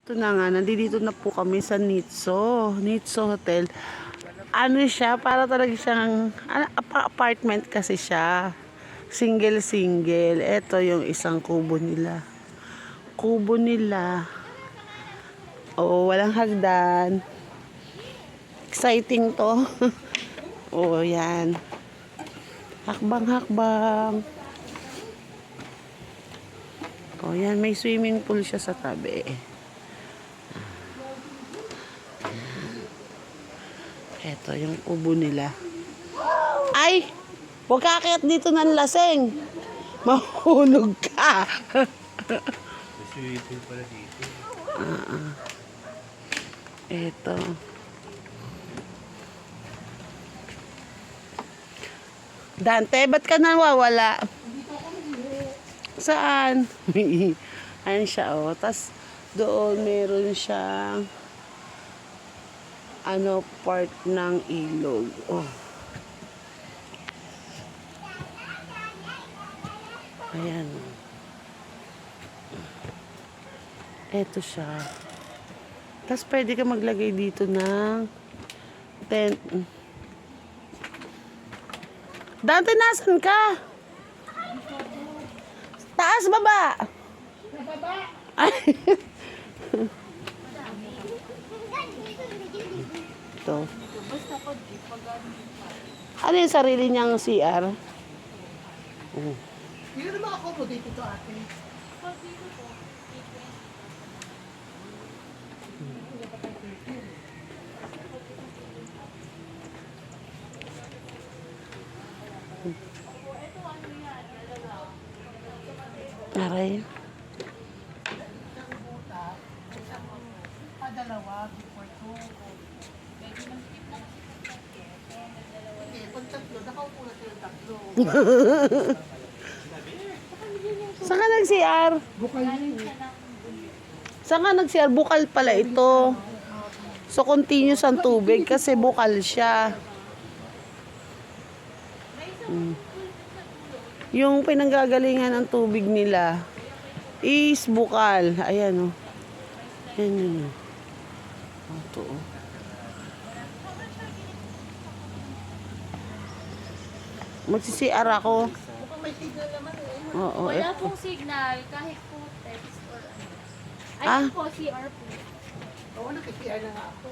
Ito na nga, nandito na po kami sa Nitso Hotel. Ano siya, para talaga siyang apartment kasi siya. Single. Ito yung isang kubo nila. Oo, walang hagdan. Exciting to. Oo, yan. Hakbang. Oh, yan, may swimming pool siya sa tabi. Ito yung ubo nila. Ay! Huwag ka aakyat dito ng laseng. Mahulog ka. Swimming pool pala dito. Ito. Dante, ba't ka nawawala? Saan? Ayan siya, oh. Tapos, doon meron siyang part ng ilog. Oh. Ayan. Eto siya. Tapos, pwede ka maglagay dito ng tent. Dante, nasan ka? Taas, baba. Ay. Ito. Ano yung sarili niyang CR? Hindi na maka-accommodate ito, ate. Aray. Dalawa, before two. Okay, pag tatlo, nakaupo na sila tatlo. Saan ka nag-CR? Bukal Saan ka nag-CR? Bukal pala ito. So, continuous ang tubig kasi bukal siya. Yung pinanggagalingan ng tubig nila is bukal. Ayan, oh. Ayan. Ito, oh. Magsi-CR ako. Mukhang may signal naman eh. Oo. Wala pong signal, kahit po text or ano. Ay, Ah? po, CR po. Oo, nakikiyar na nga ako.